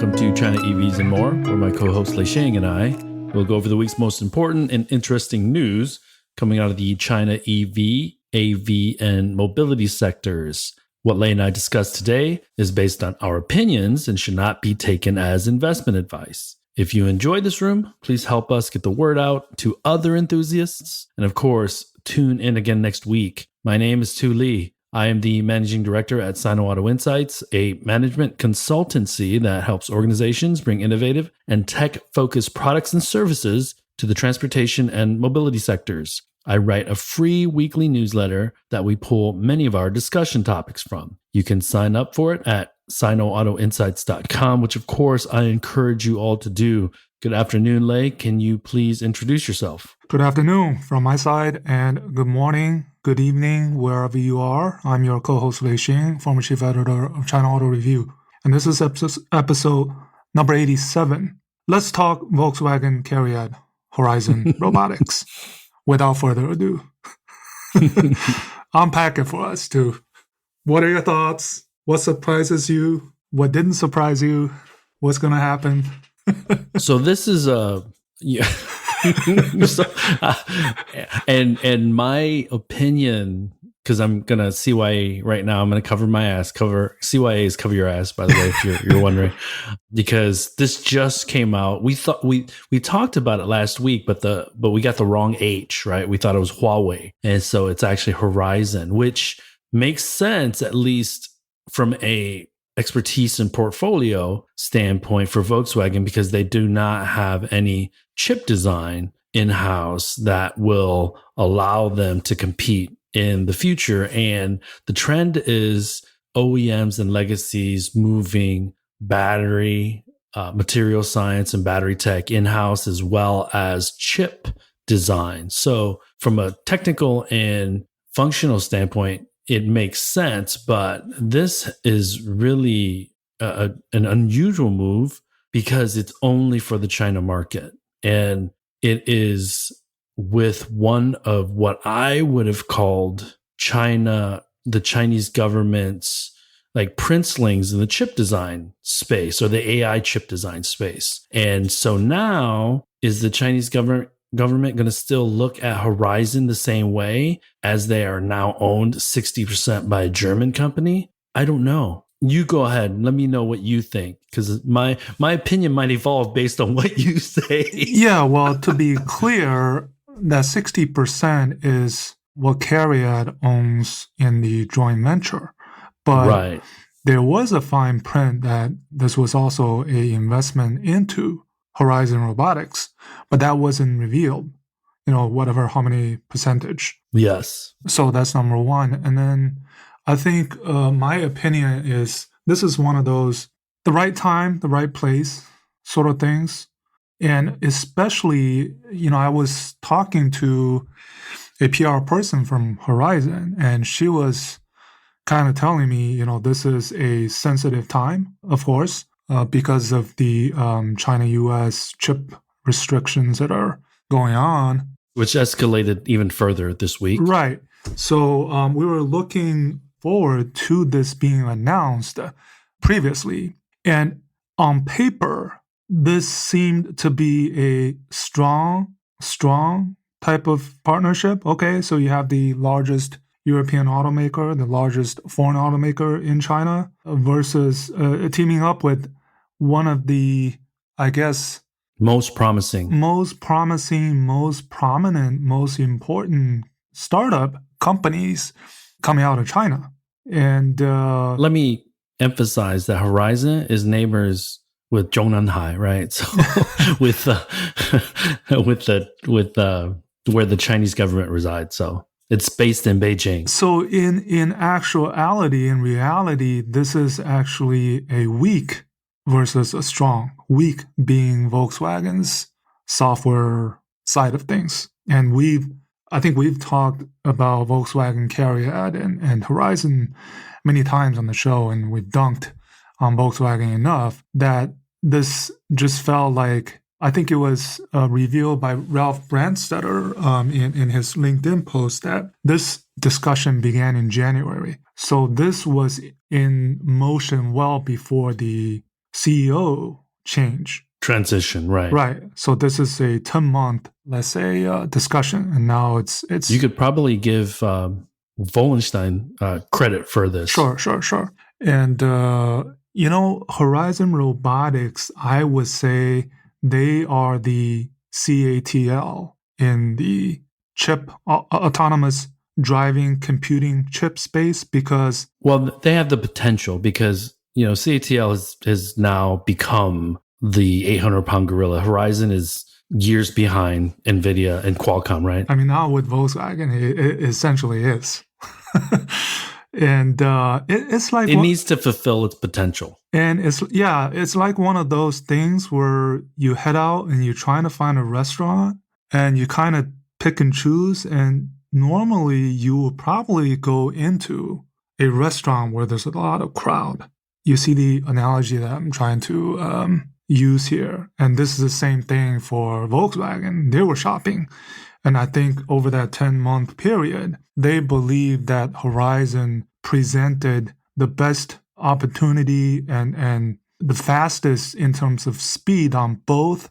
Welcome to China EVs and More, where my co-host Lei Sheng and I will go over the week's most important and interesting news coming out of the China EV, AV, and mobility sectors. What Lei and I discuss today is based on our opinions and should not be taken as investment advice. If you enjoyed this room, please help us get the word out to other enthusiasts. And of course, tune in again next week. My name is Tu Li. I am the managing director at Sino Auto Insights, a management consultancy that helps organizations bring innovative and tech-focused products and services to the transportation and mobility sectors. I write a free weekly newsletter that we pull many of our discussion topics from. You can sign up for it at sinoautoinsights.com, which of course I encourage you all to do. Good afternoon, Lei. Can you please introduce yourself? Good afternoon from my side, and good morning, good evening, wherever you are. I'm your co-host Lei Sheng, former chief editor of China Auto Review. And this is episode number 87. Let's talk Volkswagen Cariad, Horizon Robotics. Without further ado, unpack it for us too. What are your thoughts? What surprises you? What didn't surprise you? What's going to happen? So this is and my opinion, because I'm gonna CYA right now. I'm gonna cover my ass. CYA is cover your ass, by the way, if you're wondering, because this just came out. We thought we talked about it last week, but we got the wrong H, right? We thought it was Huawei, and so it's actually Horizon, which makes sense at least from a expertise and portfolio standpoint for Volkswagen, because they do not have any chip design in-house that will allow them to compete in the future. And the trend is OEMs and legacies moving battery, material science and battery tech in-house, as well as chip design. So from a technical and functional standpoint, it makes sense, but this is really an unusual move because it's only for the China market. And it is with one of what I would have called the Chinese government's like princelings in the chip design space, or the AI chip design space. And so now is the Chinese government going to still look at Horizon the same way as they are now owned 60% by a German company? I don't know. You go ahead and let me know what you think, because my opinion might evolve based on what you say. Yeah, well, to be clear, that 60% is what Cariad owns in the joint venture. But right. There was a fine print that this was also an investment into Horizon Robotics, but that wasn't revealed, how many percentage. Yes. So that's number one. And then I think my opinion is this is one of those, the right time, the right place sort of things. And especially, I was talking to a PR person from Horizon, and she was kind of telling me, this is a sensitive time, of course, because of the China-US chip restrictions that are going on. Which escalated even further this week. Right. So we were looking forward to this being announced previously. And on paper, this seemed to be a strong type of partnership. Okay, so you have the largest European automaker, the largest foreign automaker in China, versus teaming up with one of the, I guess, most promising, most prominent, most important startup companies coming out of China. And let me emphasize that Horizon is neighbors with Zhongnanhai, right? So with where the Chinese government resides. So it's based in Beijing. So in reality, this is actually a weak versus a strong. Weak being Volkswagen's software side of things. And I think we've talked about Volkswagen Cariad and Horizon many times on the show, and we've dunked on Volkswagen enough that this just felt like, I think it was revealed by Ralph Brandstetter in his LinkedIn post, that this discussion began in January. So this was in motion well before the CEO change. Transition, right. Right. So this is a 10-month, let's say, discussion. And now it's You could probably give Wallenstein credit for this. Sure. And, Horizon Robotics, I would say they are the CATL in the chip, autonomous driving computing chip space because. Well, they have the potential because, CATL has now become the 800-pound gorilla. Horizon is years behind NVIDIA and Qualcomm, right? I mean, now with Volkswagen, it essentially is. And it's like it needs to fulfill its potential. And it's like one of those things where you head out and you're trying to find a restaurant and you kind of pick and choose. And normally you will probably go into a restaurant where there's a lot of crowd. You see the analogy that I'm trying to use here. And this is the same thing for Volkswagen. They were shopping. And I think over that 10-month period, they believed that Horizon presented the best opportunity and the fastest in terms of speed on both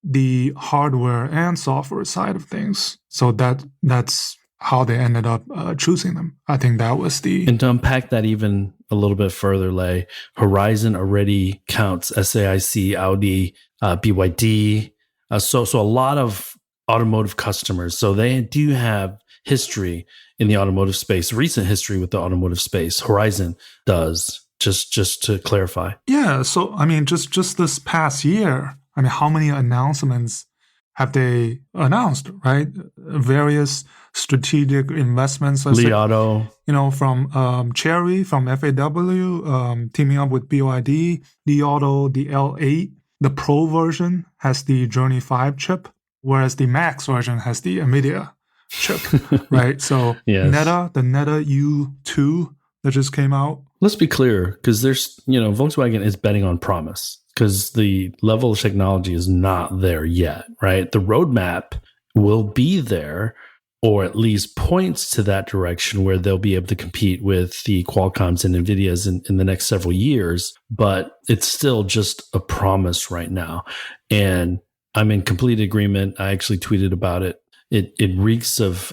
the hardware and software side of things. So that's how they ended up choosing them. I think that was the... And to unpack that even a little bit further, Lei, Horizon already counts SAIC, Audi, BYD. So a lot of automotive customers. So they do have history in the automotive space, recent history with the automotive space. Horizon does, just to clarify. Yeah. So, I mean, just this past year, I mean, how many announcements have they announced, right? Various strategic investments. Li Auto. From Chery, from FAW, teaming up with BYD, Li Auto, the L8. The Pro version has the Journey 5 chip, whereas the Max version has the NVIDIA chip, right? So yes. the Netta U2 that just came out. Let's be clear, because there's, Volkswagen is betting on promise because the level of technology is not there yet, right? The roadmap will be there, or at least points to that direction where they'll be able to compete with the Qualcomms and NVIDIAs in the next several years, but it's still just a promise right now. And I'm in complete agreement. I actually tweeted about it. It reeks of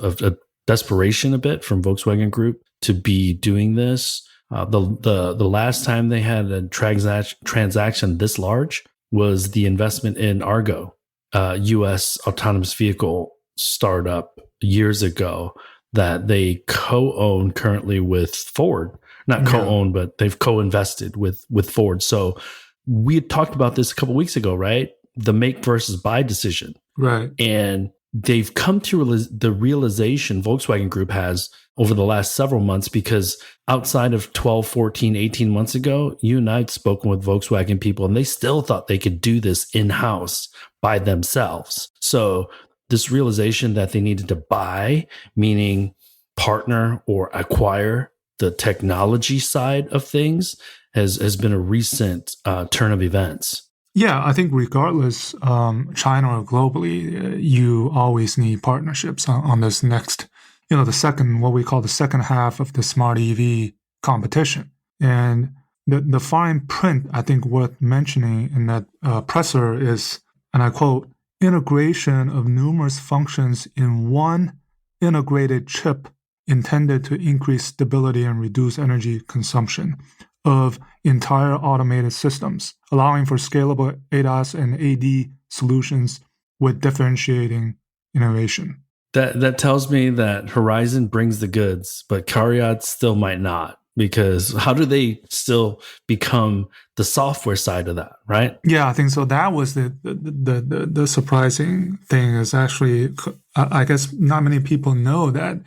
desperation a bit from Volkswagen Group to be doing this. The last time they had a transaction this large was the investment in Argo, U.S. autonomous vehicle startup years ago that they co-own currently with Ford. Not co-own, but they've co-invested with Ford. So we had talked about this a couple weeks ago, right? The make versus buy decision. Right. And they've come to the realization Volkswagen Group has over the last several months, because outside of 12, 14, 18 months ago, you and I had spoken with Volkswagen people and they still thought they could do this in-house by themselves. So this realization that they needed to buy, meaning partner or acquire the technology side of things, has been a recent turn of events. Yeah, I think regardless, China or globally, you always need partnerships on this next, what we call the second half of the smart EV competition. And the fine print, I think, worth mentioning in that presser is, and I quote, integration of numerous functions in one integrated chip intended to increase stability and reduce energy consumption of entire automated systems, allowing for scalable ADAS and AD solutions with differentiating innovation. That tells me that Horizon brings the goods, but CARIAD still might not, because how do they still become the software side of that, right? Yeah, I think so. That was the surprising thing is actually, I guess not many people know that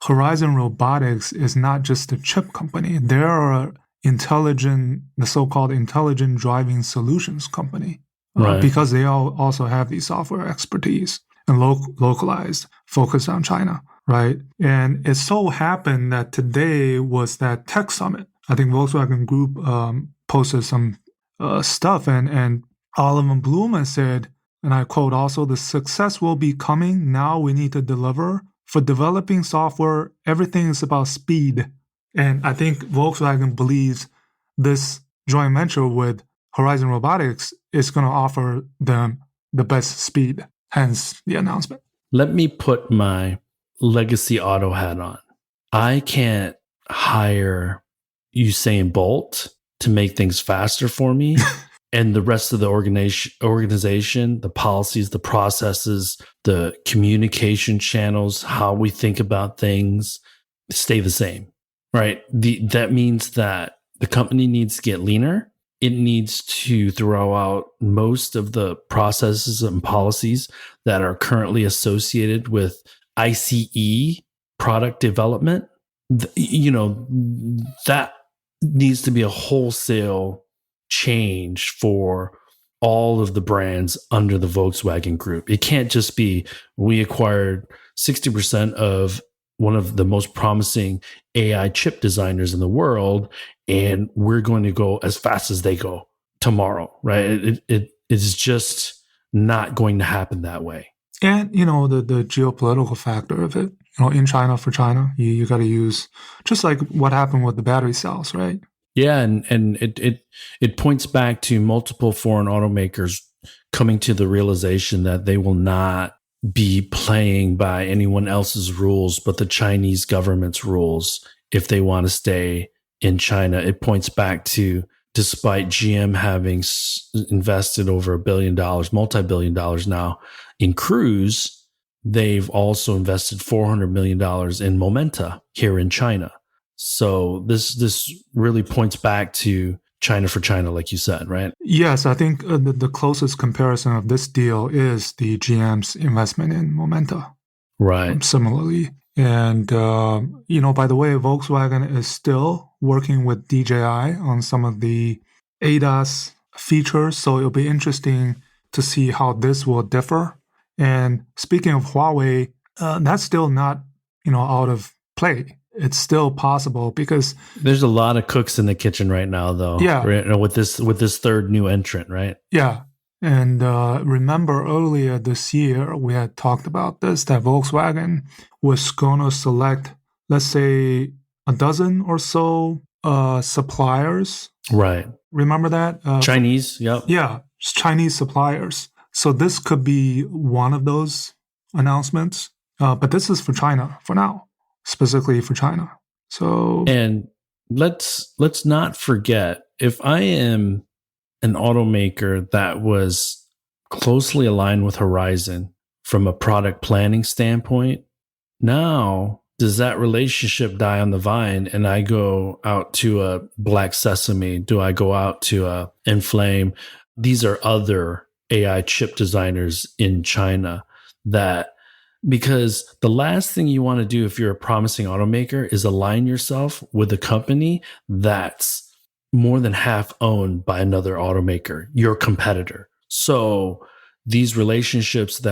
Horizon Robotics is not just a chip company. There are the so-called intelligent driving solutions company, right. Because they also have the software expertise and localized focus on China, right? And it so happened that today was that tech summit. I think Volkswagen Group posted some stuff, and Oliver Blumen said, and I quote also, the success will be coming. Now we need to deliver. For developing software, everything is about speed. And I think Volkswagen believes this joint venture with Horizon Robotics is going to offer them the best speed, hence the announcement. Let me put my legacy auto hat on. I can't hire Usain Bolt to make things faster for me. And the rest of the organization, the policies, the processes, the communication channels, how we think about things stay the same, right? That means that the company needs to get leaner. It needs to throw out most of the processes and policies that are currently associated with ICE product development. That needs to be a wholesale change for all of the brands under the Volkswagen Group. It can't just be we acquired 60% of one of the most promising AI chip designers in the world, and we're going to go as fast as they go tomorrow, right? It is just not going to happen that way. And, the geopolitical factor of it, in China for China, you got to use, just like what happened with the battery cells, right? Yeah, and it points back to multiple foreign automakers coming to the realization that they will not be playing by anyone else's rules but the Chinese government's rules if they want to stay in China. It points back to, despite GM having invested over $1 billion, multi-billion dollars now in Cruise, they've also invested $400 million in Momenta here in China. So this really points back to China for China, like you said, right? Yes, I think the closest comparison of this deal is the GM's investment in Momenta. Right. Similarly. And, by the way, Volkswagen is still working with DJI on some of the ADAS features. So it'll be interesting to see how this will differ. And speaking of Huawei, that's still not, out of play. It's still possible because there's a lot of cooks in the kitchen right now, though. Yeah, right? With this third new entrant, right? Yeah, and remember earlier this year we had talked about this, that Volkswagen was going to select, let's say, a dozen or so suppliers. Right. Remember that? Chinese. Yep. Yeah, Chinese suppliers. So this could be one of those announcements, but this is for China for now. Specifically for China. So, and let's not forget, if I am an automaker that was closely aligned with Horizon from a product planning standpoint, now does that relationship die on the vine and I go out to a Black Sesame? Do I go out to a Inflame? These are other AI chip designers in China because the last thing you want to do if you're a promising automaker is align yourself with a company that's more than half owned by another automaker, your competitor. So these relationships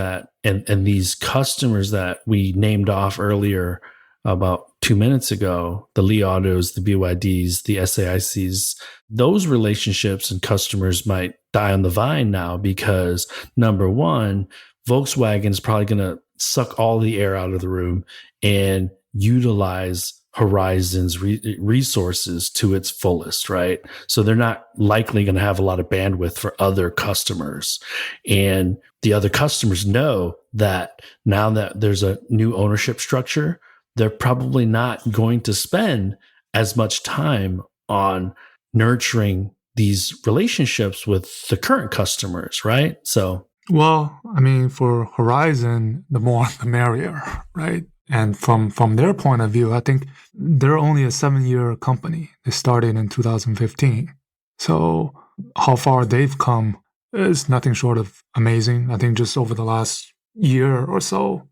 and these customers that we named off earlier about 2 minutes ago, the Li Autos, the BYDs, the SAICs, those relationships and customers might die on the vine now because, number one, Volkswagen is probably going to suck all the air out of the room and utilize Horizon's resources to its fullest, right? So they're not likely going to have a lot of bandwidth for other customers. And the other customers know that now that there's a new ownership structure, they're probably not going to spend as much time on nurturing these relationships with the current customers, right? So, well, I mean, for Horizon, the more the merrier, right? And from their point of view, I think they're only a 7-year company. They started in 2015. So how far they've come is nothing short of amazing. I think just over the last year or so,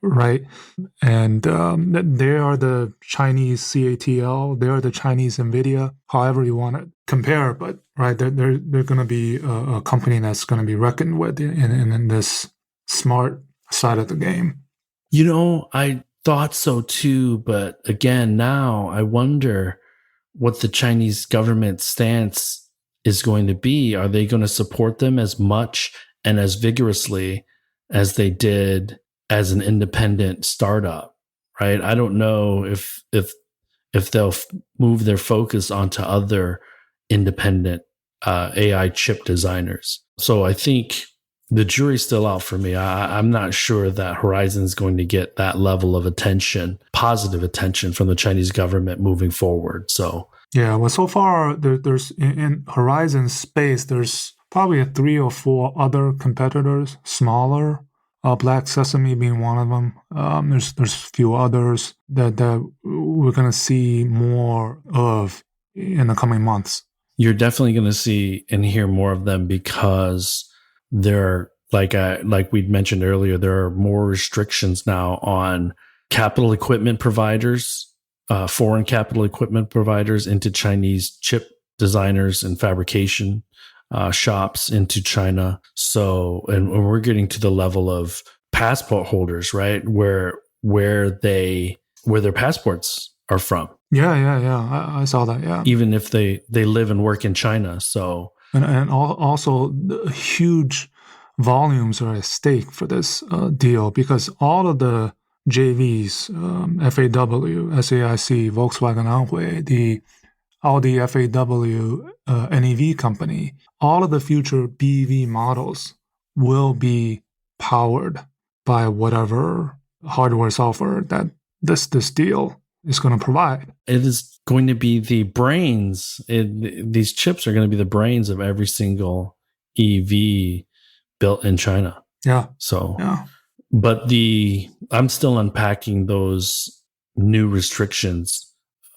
right? And they are the Chinese CATL. They are the Chinese NVIDIA, however you want to compare. But right, they're going to be a company that's going to be reckoned with in this smart side of the game. I thought so too, but again, now I wonder what the Chinese government stance is going to be. Are they going to support them as much and as vigorously as they did as an independent startup? Right? I don't know if they'll move their focus onto other independent AI chip designers. So I think the jury's still out for me. I'm not sure that Horizon is going to get that level of attention, positive attention from the Chinese government moving forward. So yeah, well, so far there's in Horizon space, there's probably 3 or 4 other competitors, smaller. Black Sesame being one of them. There's a few others that we're gonna see more of in the coming months. you're definitely going to see and hear more of them because there are, like we'd mentioned earlier, there are more restrictions now on capital equipment providers, foreign capital equipment providers into Chinese chip designers and fabrication shops into China. So, and we're getting to the level of passport holders, right? Where their passports are from. Yeah. I saw that. Yeah, Even if they live and work in China. So, and also the huge volumes are at stake for this deal because all of the JVs, FAW, SAIC, Volkswagen Anhui, the Audi FAW NEV company, all of the future BEV models will be powered by whatever hardware software that this deal is going to provide. it is going to be the brains. These chips are going to be the brains of every single EV built in China. Yeah. So, Yeah. but I'm still unpacking those new restrictions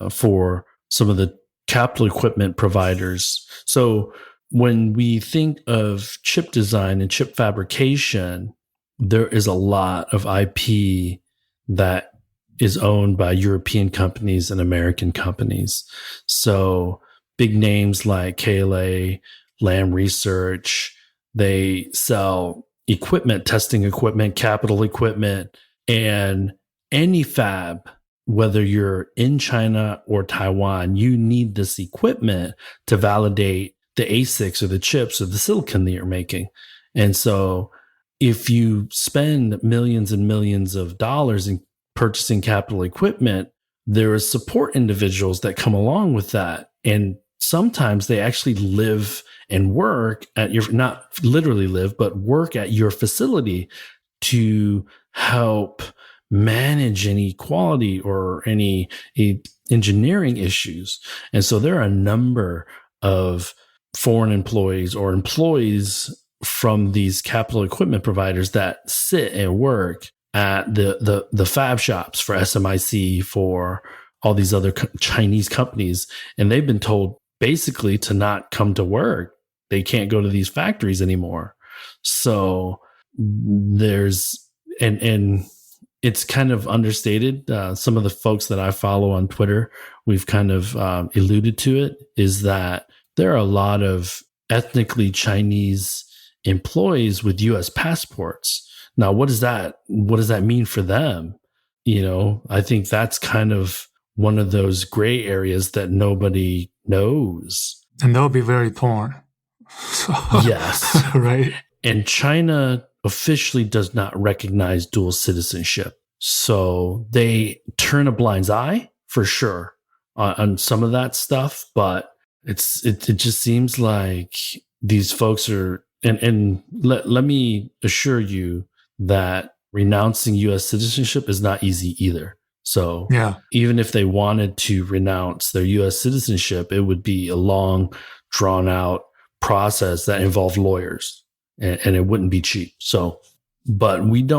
for some of the capital equipment providers. So when we think of chip design and chip fabrication, there is a lot of IP that is owned by European companies and American companies. So big names like KLA, Lam Research, they sell equipment, testing equipment, capital equipment, and any fab, whether you're in China or Taiwan, you need this equipment to validate the ASICs or the chips or the silicon that you're making. And so if you spend millions and millions of dollars in purchasing capital equipment, there are support individuals that come along with that. And sometimes they actually live and work at your, not literally live, but work at your facility to help manage any quality or any engineering issues. And so there are a number of foreign employees or employees from these capital equipment providers that sit and work at the fab shops for SMIC, for all these other Chinese companies. And they've been told basically to not come to work. They can't go to these factories anymore. So there's, and it's kind of understated. Some of the folks that I follow on Twitter, we've kind of alluded to it, is that there are a lot of ethnically Chinese employees with U.S. passports. Now, what does that mean for them? You know, I think that's kind of one of those gray areas that nobody knows. And they'll be very torn. So, yes. Right. And China officially does not recognize dual citizenship. So they turn a blind eye for sure on some of that stuff. But it just seems like these folks are, and let me assure you that renouncing U.S. citizenship is not easy either. So yeah, even if they wanted to renounce their U.S. citizenship, it would be a long, drawn out process that involved lawyers, and it wouldn't be cheap. So, but at least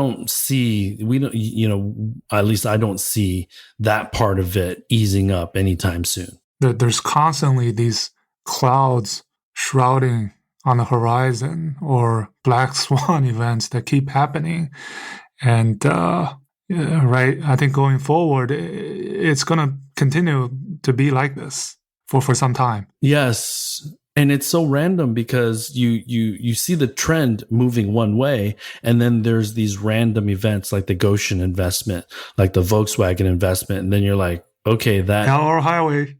I don't see that part of it easing up anytime soon. There's constantly these clouds shrouding on the horizon or black swan events that keep happening. And, right, I think going forward, it's going to continue to be like this for some time. Yes. And it's so random because you see the trend moving one way, and then there's these random events like the Goshen investment, like the Volkswagen investment. And then you're like, okay, that our highway.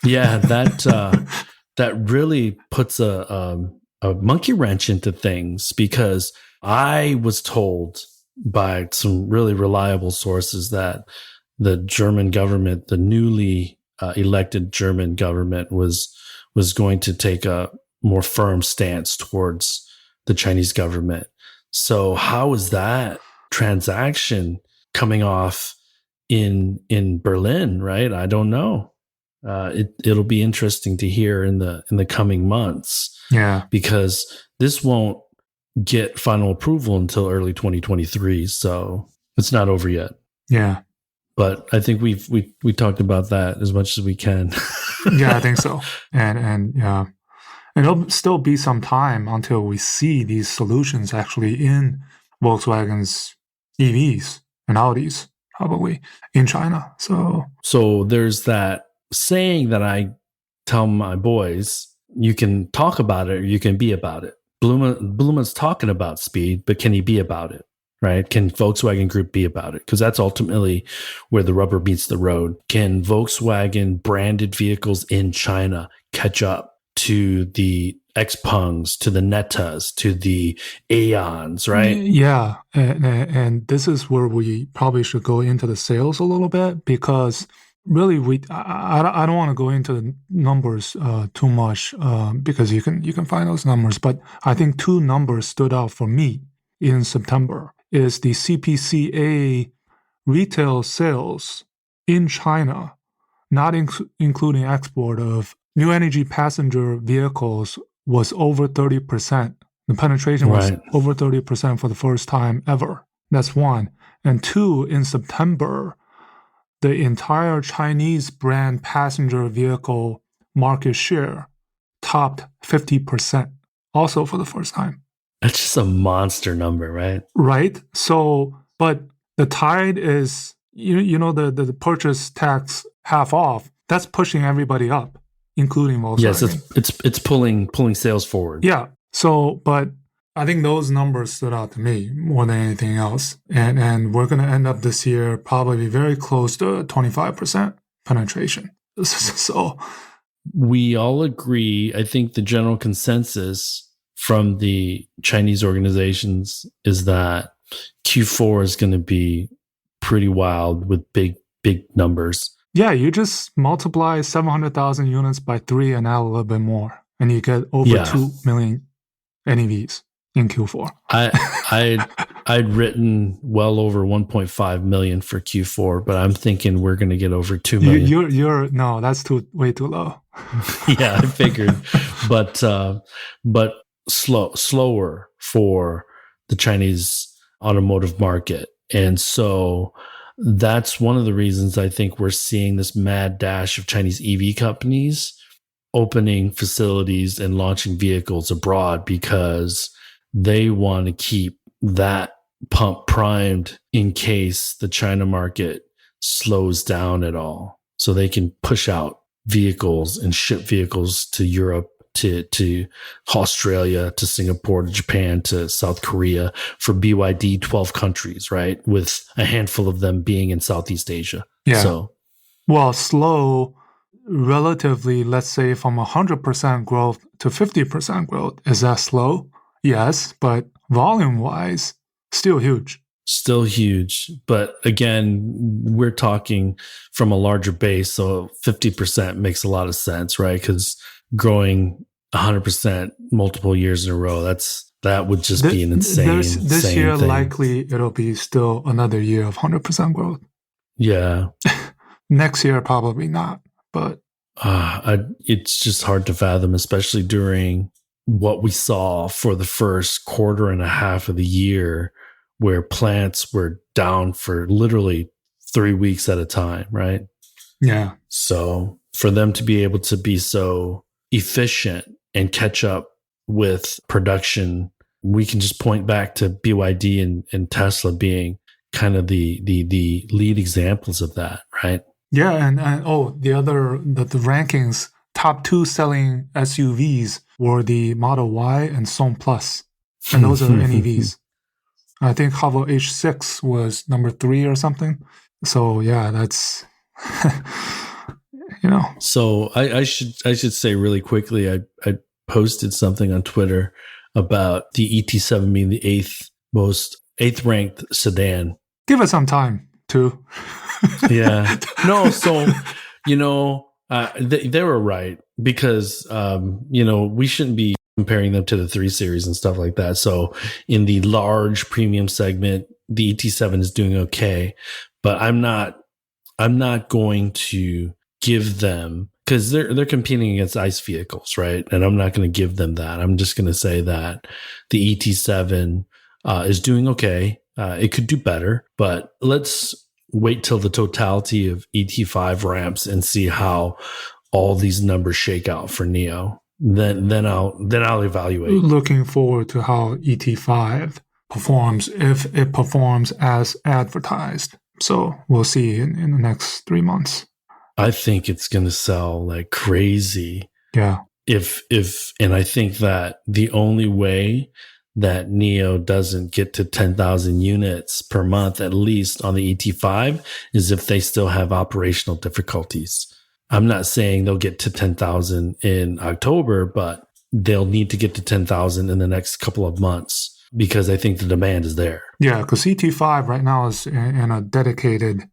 Yeah, that really puts a monkey wrench into things, because I was told by some really reliable sources that the German government, the newly elected German government, was going to take a more firm stance towards the Chinese government. So how is that transaction coming off in Berlin, right? I don't know. It'll be interesting to hear in the coming months. Yeah. Because this won't get final approval until early 2023, so it's not over yet. Yeah. But I think we talked about that as much as we can. Yeah, I think so. And yeah. And it'll still be some time until we see these solutions actually in Volkswagen's EVs and Audis, probably in China. So there's that saying that I tell my boys, you can talk about it or you can be about it. Blumen's talking about speed, but can he be about it? Right? Can Volkswagen Group be about it? Because that's ultimately where the rubber meets the road. Can Volkswagen branded vehicles in China catch up to the Xpengs, to the Nettas, to the Aeons, right? Yeah. And this is where we probably should go into the sales a little bit, because really I don't want to go into the numbers too much because you can find those numbers. But I think two numbers stood out for me in September is the CPCA retail sales in China, not including export, of new energy passenger vehicles was over 30%. The penetration was over 30% for the first time ever. That's one. And two, in September, the entire Chinese brand passenger vehicle market share topped 50%, also for the first time. That's just a monster number, right? Right. So, but the tide is, the purchase tax half off. That's pushing everybody up, including Volkswagen. Yes, it's pulling sales forward. Yeah. So, but I think those numbers stood out to me more than anything else. And we're going to end up this year probably very close to 25% penetration. So we all agree. I think the general consensus from the Chinese organizations is that Q4 is going to be pretty wild with big numbers. Yeah, you just multiply 700,000 units by 3 and add a little bit more, and you get over 2 million NEVs in Q4. I'd written well over 1.5 million for Q4, but I'm thinking we're going to get over 2 million. You're no, that's way too low. Yeah, I figured, but slower for the Chinese automotive market. And so that's one of the reasons I think we're seeing this mad dash of Chinese EV companies opening facilities and launching vehicles abroad, because they want to keep that pump primed in case the China market slows down at all. So they can push out vehicles and ship vehicles to Europe, to Australia, to Singapore, to Japan, to South Korea, for BYD, 12 countries, right? With a handful of them being in Southeast Asia. Yeah. So, well, slow relatively, let's say from 100% growth to 50% growth. Is that slow? Yes, but volume-wise, still huge. Still huge. But again, we're talking from a larger base, so 50% makes a lot of sense, right? Because growing 100% multiple years in a row, that would just be an insane this year thing. Likely it'll be still another year of 100% growth. Yeah. Next year probably not, but it's just hard to fathom, especially during what we saw for the first quarter and a half of the year, where plants were down for literally 3 weeks at a time, right? Yeah. So for them to be able to be so efficient and catch up with production, we can just point back to BYD and Tesla being kind of the lead examples of that, right? Yeah, and the rankings, top 2 selling SUVs were the Model Y and Song Plus, and those are NEVs. I think Haval H6 was number 3 or something. So yeah, that's So I should say really quickly, I posted something on Twitter about the ET7 being the eighth ranked sedan. Give it some time too. Yeah. No, so they were right. because we shouldn't be comparing them to the 3 Series and stuff like that. So in the large premium segment, the ET7 is doing okay, but I'm not going to give them, because they're competing against ICE vehicles, right? And I'm not going to give them that. I'm just going to say that the ET7 is doing okay. It could do better, but let's wait till the totality of ET5 ramps and see how all these numbers shake out for Neo. Then I'll evaluate. Looking forward to how ET5 performs, if it performs as advertised. So we'll see in the next 3 months. I think it's going to sell like crazy. Yeah. And I think that the only way that Neo doesn't get to 10,000 units per month, at least on the ET5, is if they still have operational difficulties. I'm not saying they'll get to 10,000 in October, but they'll need to get to 10,000 in the next couple of months because I think the demand is there. Yeah, because ET5 right now is in a dedicated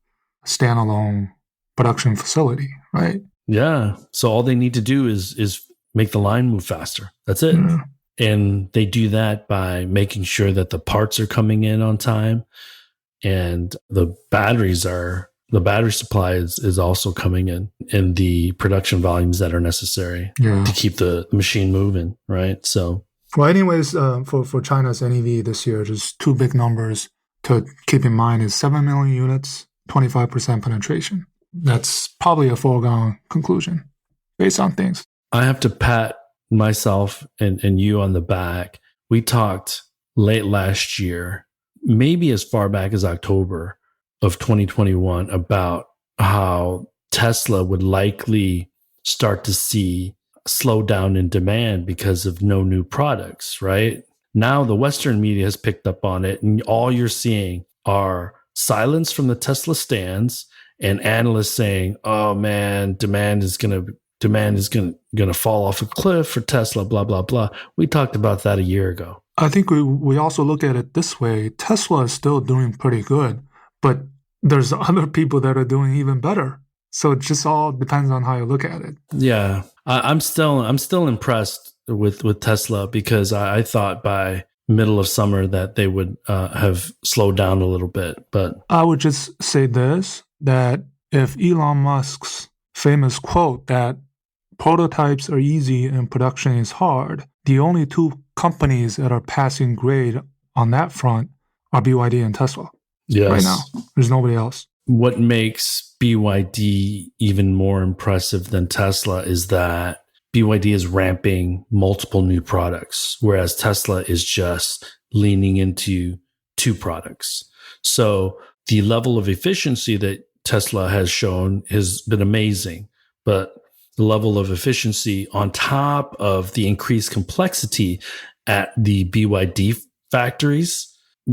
standalone production facility, right? Yeah. So all they need to do is make the line move faster. That's it. Yeah. And they do that by making sure that the parts are coming in on time and the battery supply is also coming in the production volumes that are necessary to keep the machine moving, right? So, well, anyways, for China's NEV this year, just 2 big numbers to keep in mind is 7 million units, 25% penetration. That's probably a foregone conclusion based on things. I have to pat myself and you on the back. We talked late last year, maybe as far back as October of 2021, about how Tesla would likely start to see a slowdown in demand because of no new products, right? Now the Western media has picked up on it, and all you're seeing are silence from the Tesla stands and analysts saying, "Oh man, demand is going to fall off a cliff for Tesla, blah, blah, blah." We talked about that a year ago. I think we also look at it this way. Tesla is still doing pretty good, but there's other people that are doing even better. So it just all depends on how you look at it. Yeah. I'm still impressed with Tesla because I thought by middle of summer that they would have slowed down a little bit. But I would just say this, that if Elon Musk's famous quote that prototypes are easy and production is hard, the only 2 companies that are passing grade on that front are BYD and Tesla. Yes. Right now. There's nobody else. What makes BYD even more impressive than Tesla is that BYD is ramping multiple new products, whereas Tesla is just leaning into 2 products. So the level of efficiency that Tesla has shown has been amazing, but the level of efficiency on top of the increased complexity at the BYD factories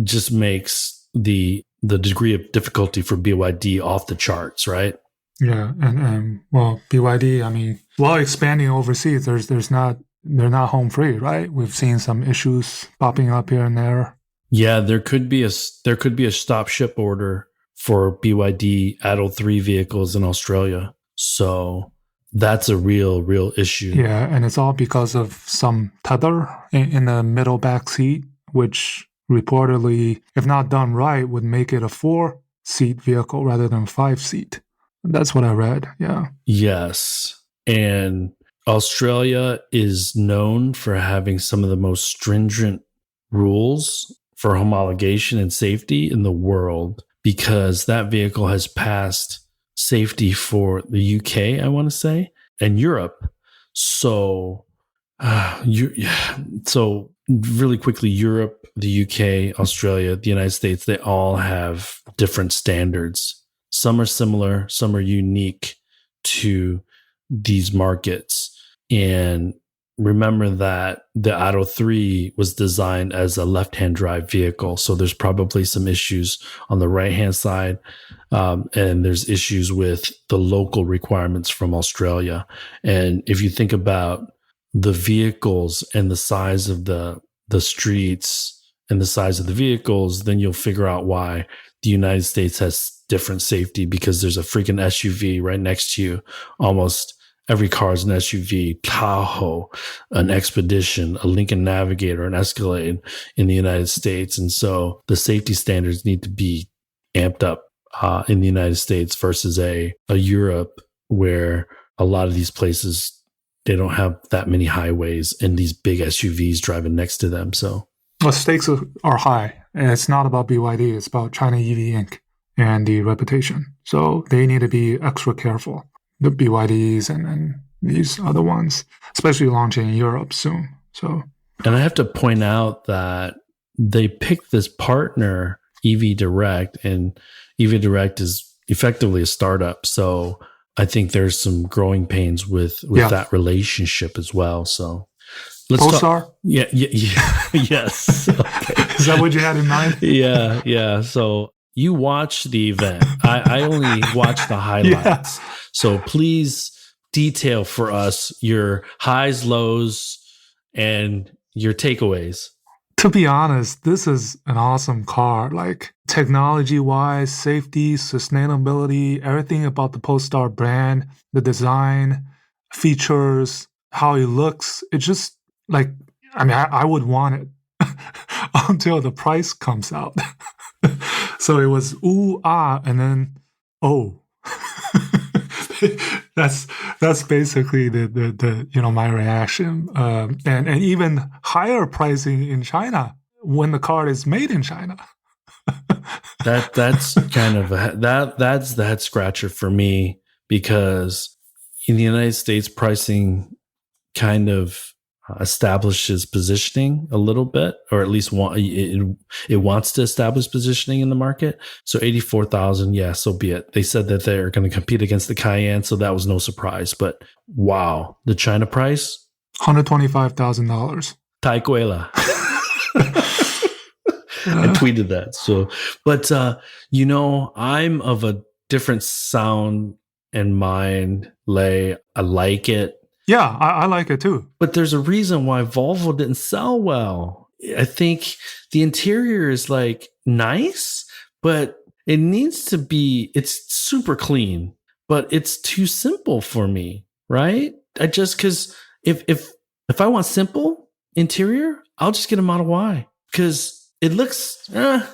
just makes the degree of difficulty for BYD off the charts, right? Yeah, and well, BYD, I mean, while expanding overseas, they're not home free, right? We've seen some issues popping up here and there. Yeah, there could be a stop ship order for BYD Atto 3 vehicles in Australia. So that's a real issue. Yeah, and it's all because of some tether in the middle back seat, which reportedly, if not done right, would make it a 4-seat vehicle rather than 5-seat. That's what I read. Yeah. Yes. And Australia is known for having some of the most stringent rules for homologation and safety in the world, because that vehicle has passed safety for the UK, I want to say, and Europe. So, so really quickly, Europe, the UK, Australia, the United States, they all have different standards. Some are similar, some are unique to these markets. And remember that the Atto 3 was designed as a left-hand drive vehicle. So there's probably some issues on the right-hand side. And there's issues with the local requirements from Australia. And if you think about the vehicles and the size of the streets and the size of the vehicles, then you'll figure out why the United States has different safety, because there's a freaking SUV right next to you, almost every car is an SUV, Tahoe, an Expedition, a Lincoln Navigator, an Escalade in the United States. And so the safety standards need to be amped up in the United States versus a Europe where a lot of these places, they don't have that many highways and these big SUVs driving next to them. So the stakes are high. And it's not about BYD. It's about China EV Inc. and the reputation. So they need to be extra careful. The BYDs and these other ones, especially launching in Europe soon. So, and I have to point out that they picked this partner, EV Direct, and EV Direct is effectively a startup. So I think there's some growing pains with that relationship as well. So let's Polestar? talk. Yeah. Yes. Okay. Is that what you had in mind? Yeah. So you watched the event. I only watched the highlights. Yeah. So please detail for us your highs, lows, and your takeaways. To be honest, this is an awesome car. Like technology-wise, safety, sustainability, everything about the Polestar brand, the design, features, how it looks. It just like, I mean, I would want it until the price comes out. So it was ooh, ah, and then oh. That's basically the my reaction, and even higher pricing in China when the car is made in China. that's kind of that's the head scratcher for me, because in the United States pricing kind of establishes positioning a little bit, or at least it wants to establish positioning in the market. So 84,000, yeah, so be it. They said that they're going to compete against the Cayenne, so that was no surprise. But wow, the China price, $125,000. Taikuela. I tweeted that. So, but I'm of a different sound and mind, Lei. I like it. Yeah, I like it too. But there's a reason why Volvo didn't sell well. I think the interior is like nice, but it needs to be, it's super clean, but it's too simple for me, right? Because if I want simple interior, I'll just get a Model Y, because it looks, if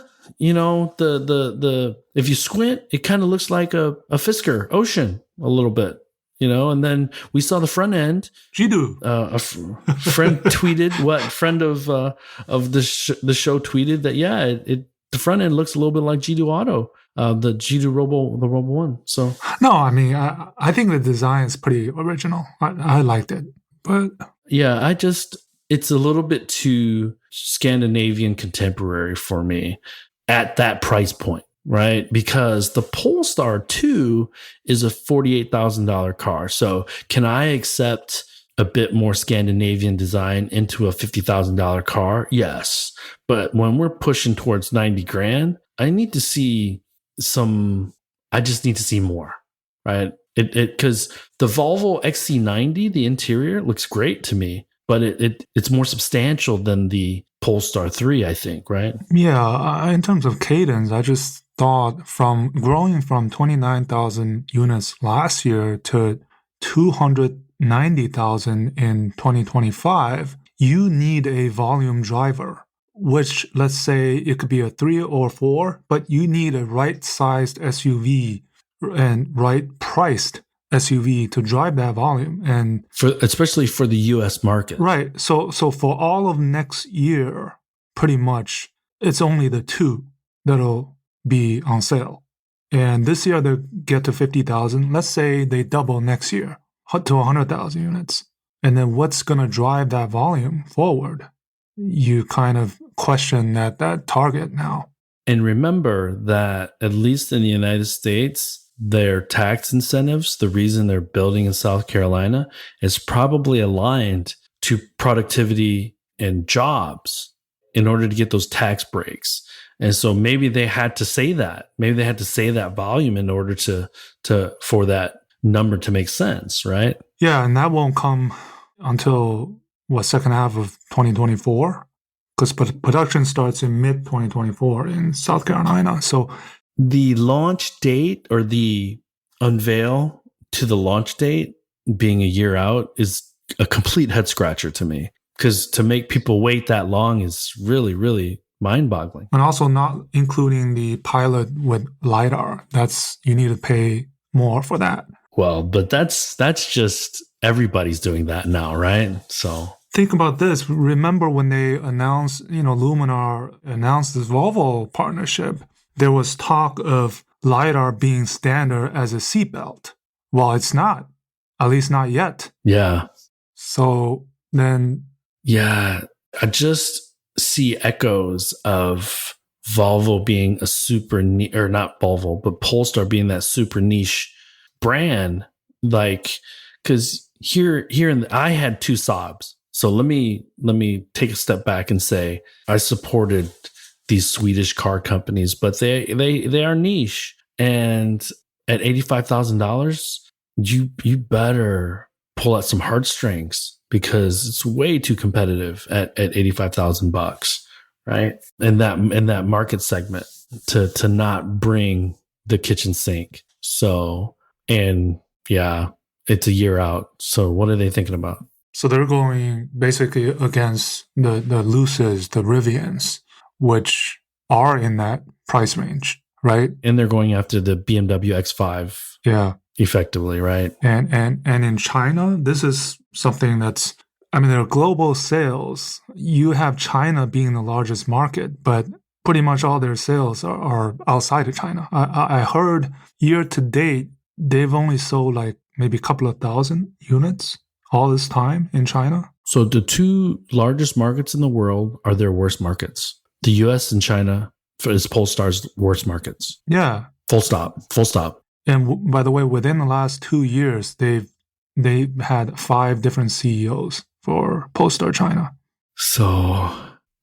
you squint, it kind of looks like a Fisker Ocean a little bit. And then we saw the front end. Jidu. A friend tweeted, friend of the show tweeted that, the front end looks a little bit like Jidu Auto, the Jidu Robo 1. So no, I mean, I think the design is pretty original. I liked it, but yeah, it's a little bit too Scandinavian contemporary for me at that price point. Right? Because the Polestar 2 is a $48,000 car. So can I accept a bit more Scandinavian design into a $50,000 car? Yes. But when we're pushing towards 90 grand, I need to see I just need to see more, right? Because the Volvo XC90, the interior looks great to me, but it's more substantial than the Polestar 3, I think, right? Yeah. In terms of cadence, I just thought from growing from 29,000 units last year to 290,000 in 2025, you need a volume driver, which let's say it could be a 3 or 4, but you need a right-sized SUV and right-priced SUV to drive that volume, and especially for the US market. Right. So for all of next year, pretty much it's only the 2 that'll be on sale. And this year they get to 50,000. Let's say they double next year to 100,000 units. And then what's going to drive that volume forward? You kind of question that target now. And remember that at least in the United States, their tax incentives, the reason they're building in South Carolina, is probably aligned to productivity and jobs in order to get those tax breaks. And so maybe they had to say that. Maybe they had to say that volume in order for that number to make sense, right? Yeah, and that won't come until second half of 2024, because production starts in mid 2024 in South Carolina. So the launch date, or the unveil to the launch date, being a year out is a complete head scratcher to me, because to make people wait that long is really, really mind boggling. And also not including the pilot with LiDAR. You need to pay more for that. Well, but that's just everybody's doing that now, right? So think about this. Remember when they announced, Luminar announced this Volvo partnership, there was talk of LiDAR being standard as a seatbelt. Well, it's not, at least not yet. Yeah. So then. Yeah, I just see echoes of Volvo being a super niche, or not Volvo, but Polestar being that super niche brand. Like, because I had two Saabs. So let me take a step back and say I supported these Swedish car companies, but they are niche, and at $85,000, you better pull out some heartstrings, because it's way too competitive at $85,000, right? In that market segment, to not bring the kitchen sink. So, and yeah, it's a year out. So what are they thinking about? So they're going basically against the Luces, the Rivians, which are in that price range, right? And they're going after the BMW X5. Yeah. Effectively, right? And in China, this is something that's, their global sales, you have China being the largest market, but pretty much all their sales are outside of China. I heard year to date, they've only sold like maybe a couple of thousand units all this time in China. So the two largest markets in the world are their worst markets. The US and China is Polestar's worst markets. Yeah. Full stop. And by the way, within the last 2 years, they've had 5 different CEOs for Polestar China. So,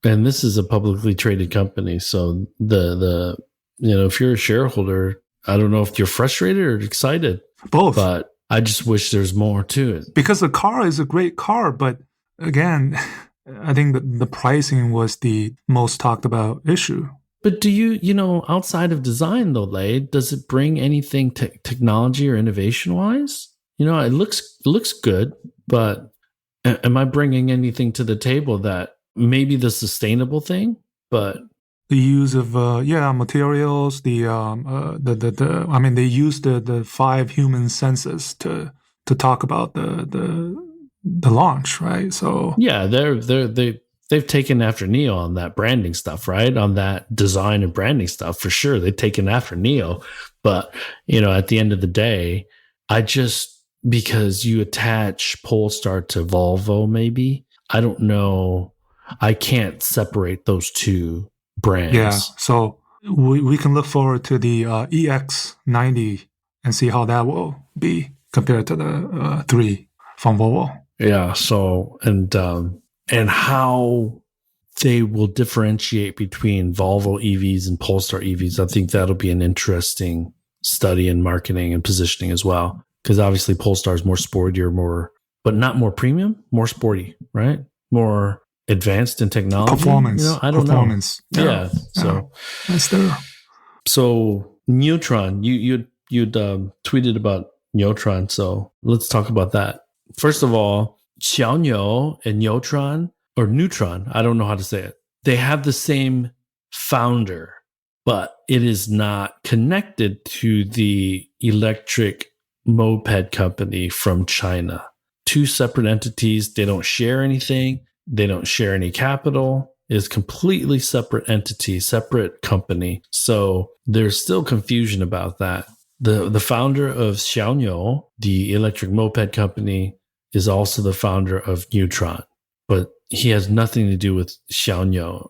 and this is a publicly traded company. So the if you're a shareholder, I don't know if you're frustrated or excited. Both. But I just wish there's more to it. Because the car is a great car, but again, I think that the pricing was the most talked about issue. But do you outside of design though, Lei, does it bring anything technology or innovation wise? It looks good, but am I bringing anything to the table that maybe the sustainable thing, but the use of materials, they use the 5 human senses to talk about the launch, right? So yeah, they've taken after NIO on that branding stuff, right? On that design and branding stuff, for sure. They've taken after NIO. But, at the end of the day, because you attach Polestar to Volvo, maybe, I don't know. I can't separate those two brands. Yeah. So we can look forward to the EX90 and see how that will be compared to the 3 from Volvo. Yeah. So, and how they will differentiate between Volvo EVs and Polestar EVs. I think that'll be an interesting study in marketing and positioning as well. Because obviously Polestar is more sportier, but not more premium, more sporty, right? More advanced in technology. Performance. I don't know. Yeah. So that's there. So Neutron, you'd tweeted about Neutron. So let's talk about that. First of all, Xiaoyu and Neutron, I don't know how to say it. They have the same founder, but it is not connected to the electric moped company from China. 2 separate entities. They don't share anything. They don't share any capital. It's completely separate entity, separate company. So there's still confusion about that. The founder of Xiaoyu, the electric moped company, is also the founder of Neutron, but he has nothing to do with Xiaoyu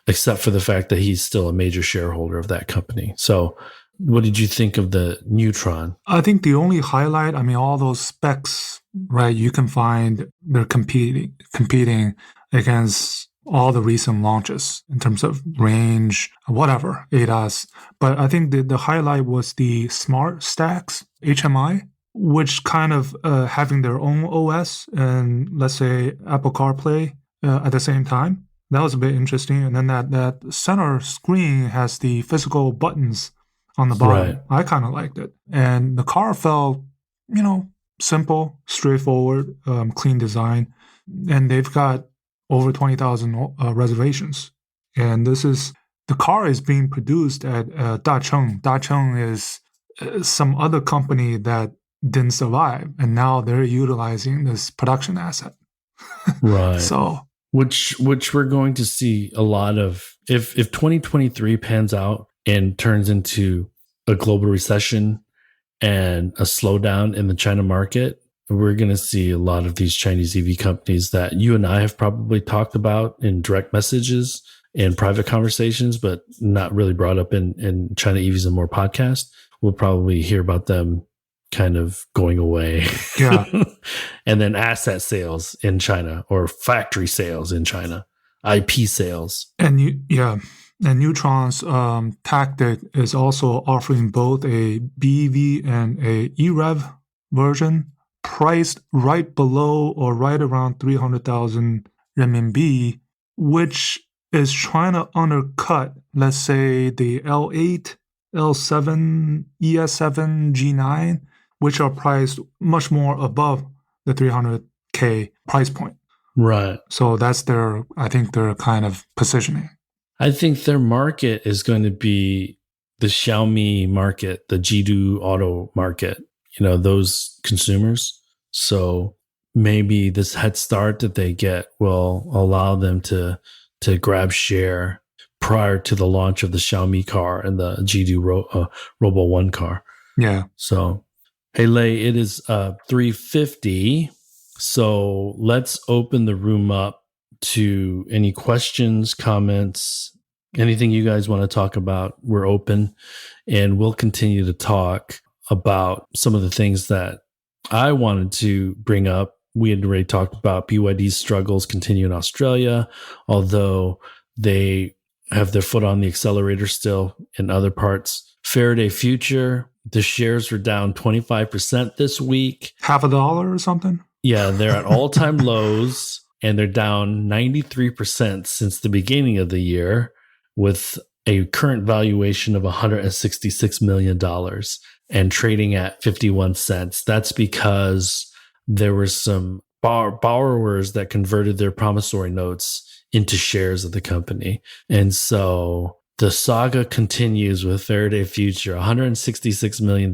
except for the fact that he's still a major shareholder of that company. So what did you think of the Neutron? I think the only highlight, all those specs, right, you can find they're competing against all the recent launches in terms of range, whatever, ADAS. But I think the highlight was the Smart Stacks, HMI, which kind of having their own OS and, let's say, Apple CarPlay at the same time. That was a bit interesting. And then that center screen has the physical buttons on the bottom. Right. I kind of liked it. And the car felt, simple, straightforward, clean design, and they've got over 20,000 reservations. And the car is being produced at Dacheng. Dacheng is some other company that didn't survive, and now they're utilizing this production asset. Right. So, which we're going to see a lot of if 2023 pans out and turns into a global recession and a slowdown in the China market, we're going to see a lot of these Chinese EV companies that you and I have probably talked about in direct messages and private conversations, but not really brought up in China EVs and More podcast. We'll probably hear about them kind of going away. Yeah. And then asset sales in China or factory sales in China, IP sales. And Neutron's Tactic is also offering both a BEV and a EREV version, priced right below or right around 300,000 renminbi, which is trying to undercut, let's say, the L8, L7, ES7, G9, which are priced much more above the 300K price point. Right. So that's their kind of positioning. I think their market is going to be the Xiaomi market, the Jidu auto market, those consumers. So maybe this head start that they get will allow them to grab share prior to the launch of the Xiaomi car and the Jidu Robo 1 car. Yeah. So, hey, Lei, it is 3:50. So let's open the room up to any questions, comments, anything you guys want to talk about. We're open, and we'll continue to talk about some of the things that I wanted to bring up. We had already talked about BYD's struggles continue in Australia, although they have their foot on the accelerator still in other parts. Faraday Future, the shares were down 25% this week. $0.50 or something? Yeah, they're at all-time lows, and they're down 93% since the beginning of the year, with a current valuation of $166 million and trading at 51 cents. That's because there were some borrowers that converted their promissory notes into shares of the company. And so the saga continues with Faraday Future, a $166 million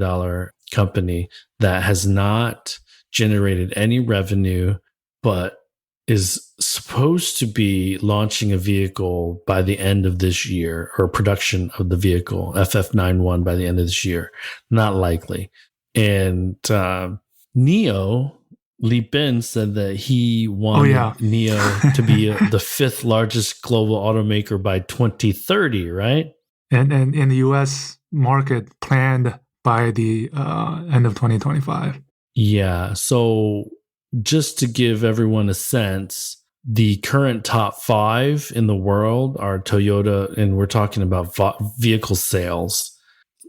company that has not generated any revenue, but is supposed to be launching a vehicle by the end of this year, or production of the vehicle, FF91, by the end of this year. Not likely. And NIO, Li Bin, said that he wanted NIO to be the fifth largest global automaker by 2030, right? And in the US market planned by the end of 2025. Yeah. So just to give everyone a sense, the current top 5 in the world are Toyota, and we're talking about vehicle sales.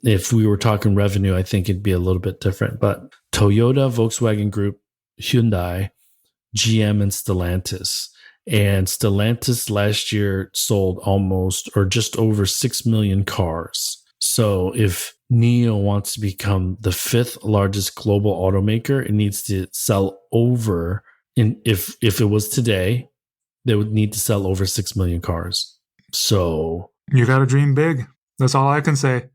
If we were talking revenue, I think it'd be a little bit different, but Toyota, Volkswagen Group, Hyundai, GM, and Stellantis. And Stellantis last year sold almost or just over 6 million cars. So if NIO wants to become the 5th largest global automaker, it needs to sell over, if it was today, they would need to sell over 6 million cars. So you got to dream big. That's all I can say.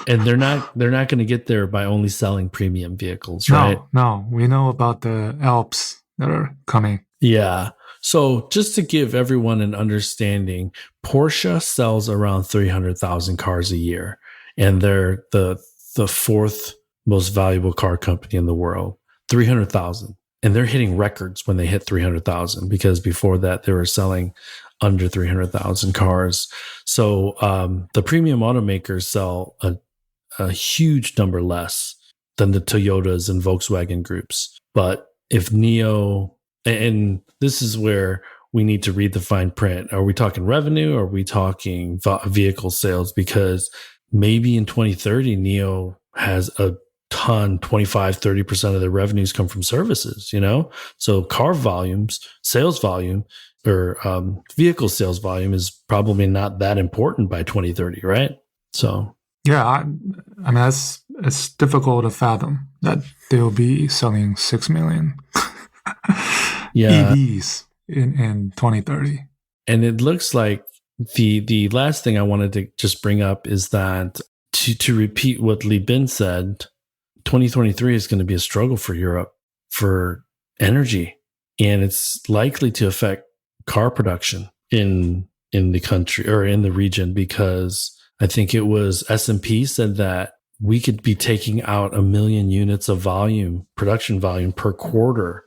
And they're not going to get there by only selling premium vehicles, right? No, we know about the Alps that are coming. Yeah. So just to give everyone an understanding, Porsche sells around 300,000 cars a year, and they're the 4th most valuable car company in the world. 300,000. And they're hitting records when they hit 300,000, because before that they were selling under 300,000 cars. So the premium automakers sell a huge number less than the Toyotas and Volkswagen groups. But if NIO, and this is where we need to read the fine print. Are we talking revenue, or are we talking vehicle sales? Because maybe in 2030, NIO has a ton, 25, 30% of their revenues come from services, So car volumes, sales volume, or vehicle sales volume is probably not that important by 2030, right? So yeah, I mean, that's it's difficult to fathom that they'll be selling 6 million Yeah. EVs in 2030. And it looks like the last thing I wanted to just bring up is that to repeat what Li Bin said, 2023 is going to be a struggle for Europe for energy, and it's likely to affect car production in the country or in the region, because I think it was S&P said that we could be taking out 1 million units of production volume per quarter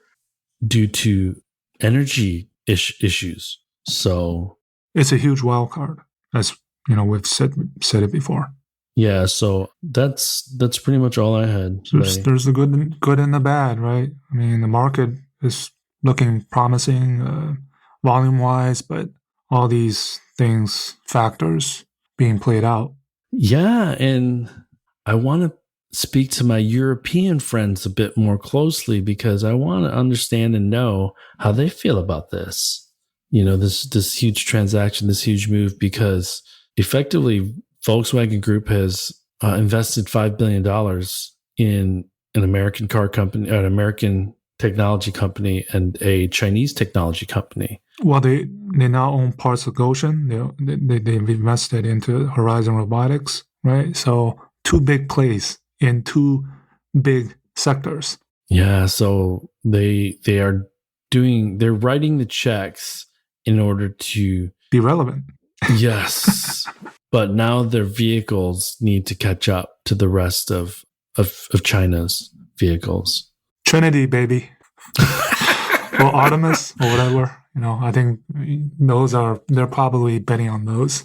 due to energy issues. So it's a huge wild card, as we've said it before. Yeah, so that's pretty much all I had. There's the good and the bad, right? I mean, the market is looking promising volume-wise, but all these factors being played out. Yeah, and I want to speak to my European friends a bit more closely, because I want to understand and know how they feel about this. This huge transaction, this huge move, because effectively Volkswagen Group has invested $5 billion in an American car company, an American technology company, and a Chinese technology company. Well, they now own parts of Goshen. They've invested into Horizon Robotics, right? So 2 big plays in 2 big sectors. Yeah, so they're writing the checks in order to be relevant. Yes. But now their vehicles need to catch up to the rest of China's vehicles. Trinity, baby. Or Artemis or whatever. I think they're probably betting on those.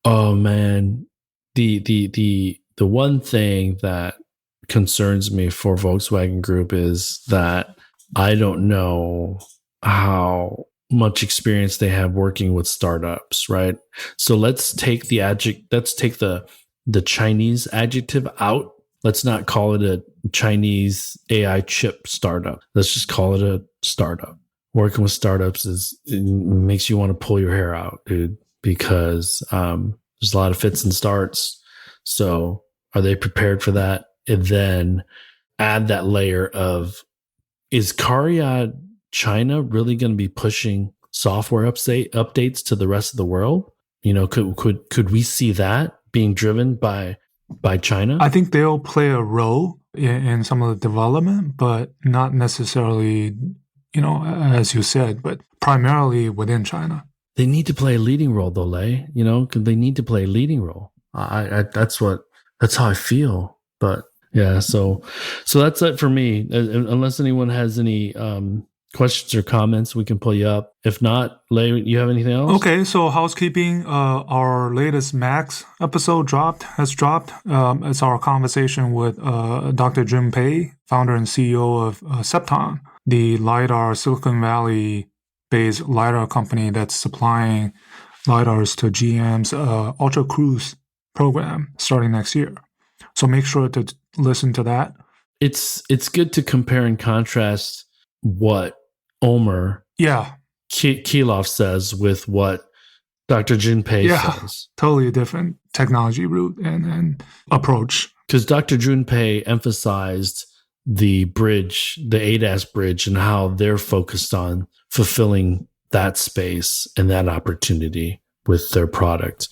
Oh man. The one thing that concerns me for Volkswagen Group is that I don't know how much experience they have working with startups, right? So let's take the Chinese adjective out. Let's not call it a Chinese AI chip startup. Let's just call it a startup. Working with startups it makes you want to pull your hair out, dude, because there's a lot of fits and starts. So are they prepared for that? And then add that layer of, is CARIAD China really going to be pushing software updates to the rest of the world? Could we see that being driven by China? I think they'll play a role in some of the development, but not necessarily, as you said, but primarily within China. They need to play a leading role, though, Lei. They need to play a leading role. That's how I feel. But yeah, so that's it for me. Unless anyone has any questions or comments, we can pull you up. If not, Lei, you have anything else? Okay, so housekeeping. Our latest Max episode has dropped. It's our conversation with Dr. Jun Pei, founder and CEO of Cepton, the Silicon Valley-based LiDAR company that's supplying LiDARs to GM's Ultra Cruise program starting next year. So make sure to listen to that. It's good to compare and contrast what Omer Kilof says with what Dr. Junpei says. Totally different technology route and approach. Because Dr. Junpei emphasized the bridge, the ADAS bridge, and how they're focused on fulfilling that space and that opportunity with their product.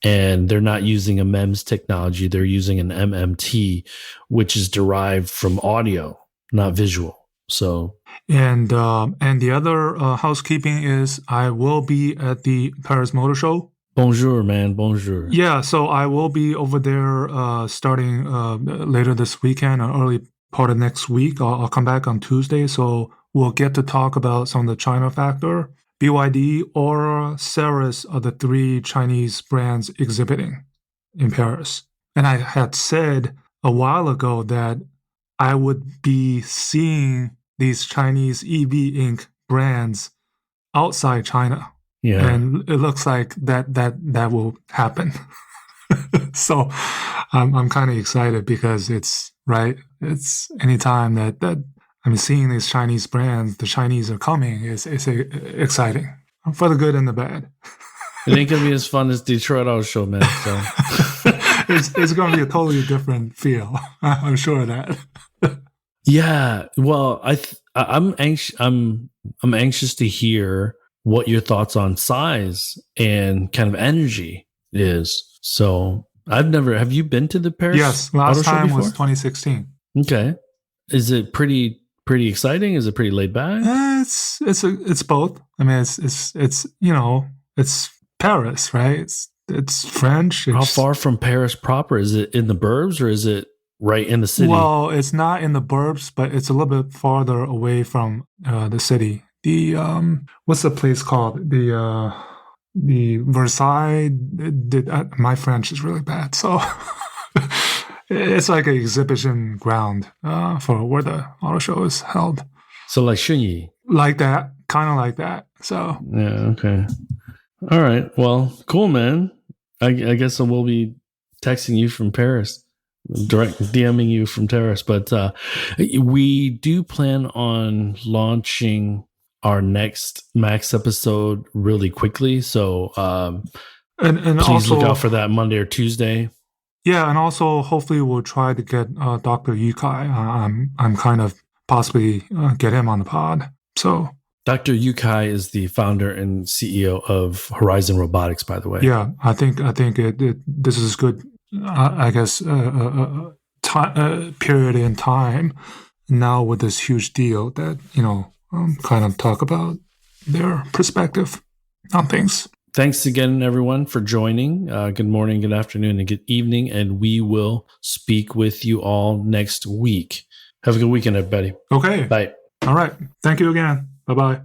And they're not using a MEMS technology. They're using an MMT, which is derived from audio, not visual. So, and the other housekeeping is I will be at the Paris Motor Show. Bonjour, man. Bonjour. Yeah, so I will be over there starting later this weekend or early part of next week. I'll come back on Tuesday, so we'll get to talk about some of the China factor. BYD, Aura, Ceres are the 3 Chinese brands exhibiting in Paris. And I had said a while ago that I would be seeing these Chinese EV Inc. brands outside China. Yeah. And it looks like that will happen. So I'm kind of excited because it's anytime that I'm seeing these Chinese brands, the Chinese are coming, it's exciting for the good and the bad. It ain't going to be as fun as Detroit Auto Show, man. So. it's going to be a totally different feel. I'm sure of that. Yeah. Well, I'm anxious. I'm anxious to hear what your thoughts on size and kind of energy is. So have you been to the Paris Yes, Auto last Show time before? was 2016. Okay. Is it pretty exciting? Is it pretty laid back? It's both. I mean, it's it's Paris, right? It's French. How far from Paris proper? Is it in the burbs or is it right in the city? Well, it's not in the burbs, but it's a little bit farther away from the city. The what's the place called? The Versailles. My French is really bad, so it's like an exhibition ground for where the auto show is held. So like Xunyi. Like that, kind of like that. So yeah, okay. All right. Well, cool, man. I guess I will be texting you from Paris, direct DMing you from Paris. But we do plan on launching our next Max episode really quickly. So and please also, look out for that Monday or Tuesday. Yeah, and also hopefully we'll try to get Dr. Yukai. I'm kind of possibly get him on the pod. So Dr. Yukai is the founder and CEO of Horizon Robotics, by the way. Yeah, I think this is good. I guess period in time now with this huge deal that kind of talk about their perspective on things. Thanks again, everyone, for joining. Good morning, good afternoon, and good evening, and we will speak with you all next week. Have a good weekend, everybody. Okay. Bye. All right. Thank you again. Bye-bye.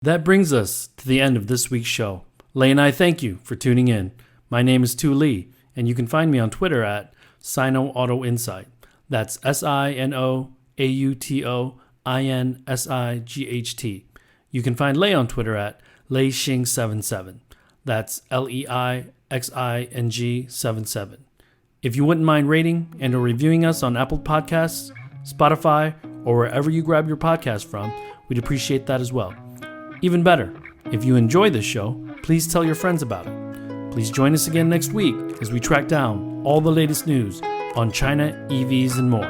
That brings us to the end of this week's show. Lei and I thank you for tuning in. My name is Tu Lee, and you can find me on Twitter at Sino Auto Insight. That's SinoAutoInsight. You can find Lei on Twitter at LeiXing77. That's LEIXING77. If you wouldn't mind rating and or reviewing us on Apple Podcasts, Spotify, or wherever you grab your podcast from, we'd appreciate that as well. Even better, if you enjoy this show, please tell your friends about it. Please join us again next week as we track down all the latest news on China, EVs, and more.